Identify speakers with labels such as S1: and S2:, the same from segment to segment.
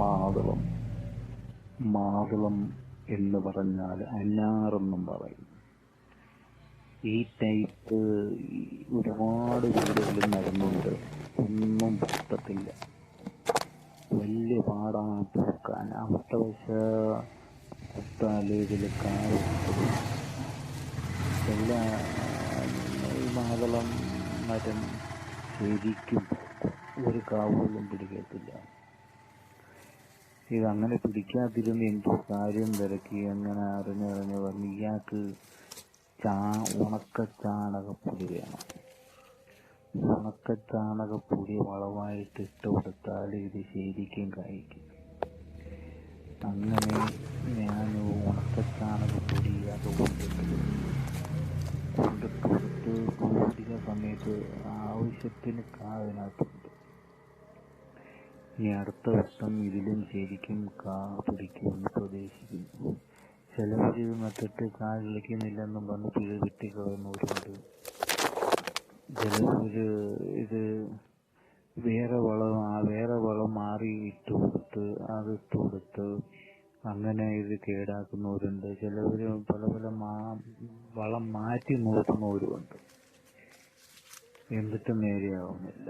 S1: മാതളം. മാതളം എന്ന് പറഞ്ഞാൽ അനാറെന്നും പറയും. ഈ ടൈപ്പ് ഒരുപാട് വീടുകളിൽ നടന്നുണ്ട്. ഒന്നും പൊട്ടത്തില്ല. വലിയ പാടാണ് പൂക്കാൻ. അവസ്ഥവശ കുത്താല് ഇതിൽ കാവെടുത്തത് എല്ലാ ഈ മാതളം മരം ശരിക്കും ഒരു കാവുകളും പിടിക്കത്തില്ല. ഇതങ്ങനെ പിടിക്കാതിരുന്ന് എന്തോ കാര്യം തിരക്കി അങ്ങനെ അറിഞ്ഞറിഞ്ഞ് പറഞ്ഞ് ഇയാൾക്ക് ഉണക്കച്ചാണകപ്പൊടി വേണം. ഉണക്കച്ചാണകപ്പൊടി വളമായിട്ട് ഇട്ട് കൊടുത്താൽ ഇത് ശരിക്കും കായ്ക്കും. അങ്ങനെ ഞാൻ ഉണക്കച്ചാണകപ്പൊടി അത് കൊണ്ടിട്ട് കൊടുത്ത് കൂടിയ സമയത്ത് ആവശ്യത്തിന് കാതിനകത്തുണ്ട്. ഇനി അടുത്ത വട്ടം ഇതിലും ശരിക്കും കാ പിടിക്കുമെന്ന് പ്രതീക്ഷിക്കുന്നു. ചിലവർ ഇത് നട്ടിട്ട് കാ കിളിക്കുന്നില്ലെന്നും പറഞ്ഞ് പിഴ വെട്ടിക്കളയുന്നവരുണ്ട്. ചിലവർ ഇത് വേറെ വളം മാറി ഇട്ട് കൊടുത്ത് അങ്ങനെ ഇത് കേടാക്കുന്നവരുണ്ട്. ചിലവർ പല വളം മാറ്റി നോക്കുന്നവരുമുണ്ട്. എന്നിട്ടും നേരെയാവുന്നില്ല.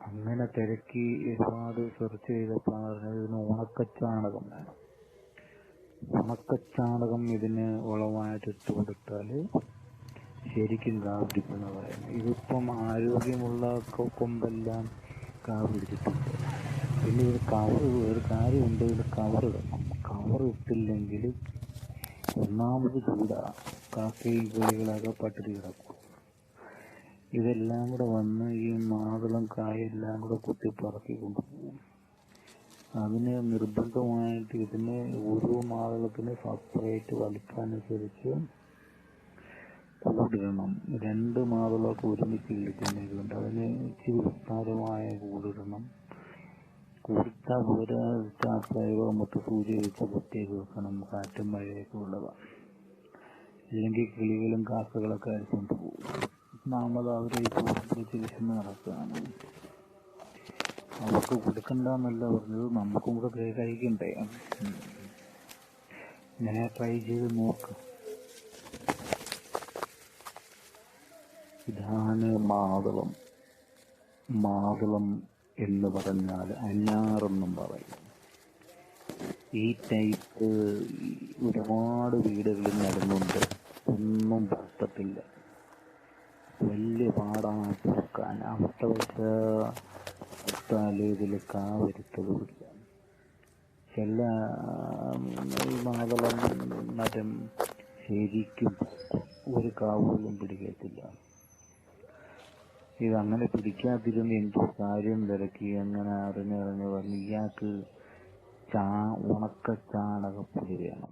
S1: അങ്ങനെ തിരക്കി ഒരുപാട് സെർച്ച് ചെയ്തപ്പോൾ പറഞ്ഞത് ഇതിന് ഉണക്കച്ചാണകം വേണം. ഉണക്കച്ചാണകം ഇതിന് വളമായിട്ട് ഇട്ട് കൊടുത്താൽ ശരിക്കും കാ പിടിക്കുന്ന പറയുന്നത്. ഇതിപ്പം ആരോഗ്യമുള്ള കൊമ്പെല്ലാം കാ പിടിച്ചിട്ടുണ്ട്. പിന്നെ ഇത് ഒരു കാര്യമുണ്ട്, ഇത് കവറിടണം. കവർ ഇട്ടില്ലെങ്കിൽ ഒന്നാമത് ചൂടാ, കാക്കയും കിളികളൊക്കെ പട്ടിണി കിടക്കും. ഇതെല്ലാം കൂടെ വന്ന് ഈ മാതളം കായെല്ലാം കൂടെ കുത്തിപ്പറക്കി കൊണ്ടുപോകും. അതിന് നിർബന്ധമായിട്ട് ഇതിന് ഓരോ മാതളത്തിന് സെപ്പറേറ്റ് വലിപ്പമനുസരിച്ച് കൂടിടണം. 2 മാതളമൊക്കെ ഒരുമിച്ച് കിളിക്കുന്നതുകൊണ്ട് അതിന് ഇച്ചിരി വിസ്താരമായ കൂടിടണം. കൂടിട്ടാൽ പോരാ, മൊത്തം സൂര്യ വെച്ച് പ്രത്യേകം വെക്കണം. കാറ്റും മഴയൊക്കെ ഉള്ളതാണ്. ഇല്ലെങ്കിൽ കിളികളും കാക്കകളൊക്കെ അടിച്ചുകൊണ്ട് പോകും. ഒന്നാമത് അവരെ ചിരിച്ചെന്ന് നടക്കുകയാണ്. അവർക്ക് കൊടുക്കണ്ടെന്നല്ല പറഞ്ഞത്, നമുക്കും കൂടെ കഴിക്കണ്ടേ. ഞാൻ ട്രൈ ചെയ്ത് നോക്ക്. ഇതാണ് മാതളം. മാതളം എന്ന് പറഞ്ഞാൽ അനാറെന്നും പറയും. ഈ ടൈപ്പ് ഒരുപാട് വീടുകളിൽ നടന്നുണ്ട്. ഒന്നും പൊട്ടത്തില്ല. വലിയ പാടാണ് പൂക്കാൻ. അവസ്ഥവശ കുത്താല് ഇതിൽ കാ വരുത്തതുമില്ല. ചില മാതളം മരം ശരിക്കും ഒരു കാവുകളും പിടിക്കത്തില്ല. ഇതങ്ങനെ പിടിക്കാതിരുന്ന് എന്തോ കാര്യം തിരക്കി അങ്ങനെ അറിഞ്ഞറിഞ്ഞ് പറഞ്ഞ് ഇയാൾക്ക് ഉണക്കച്ചാണകപ്പൊടി വേണം.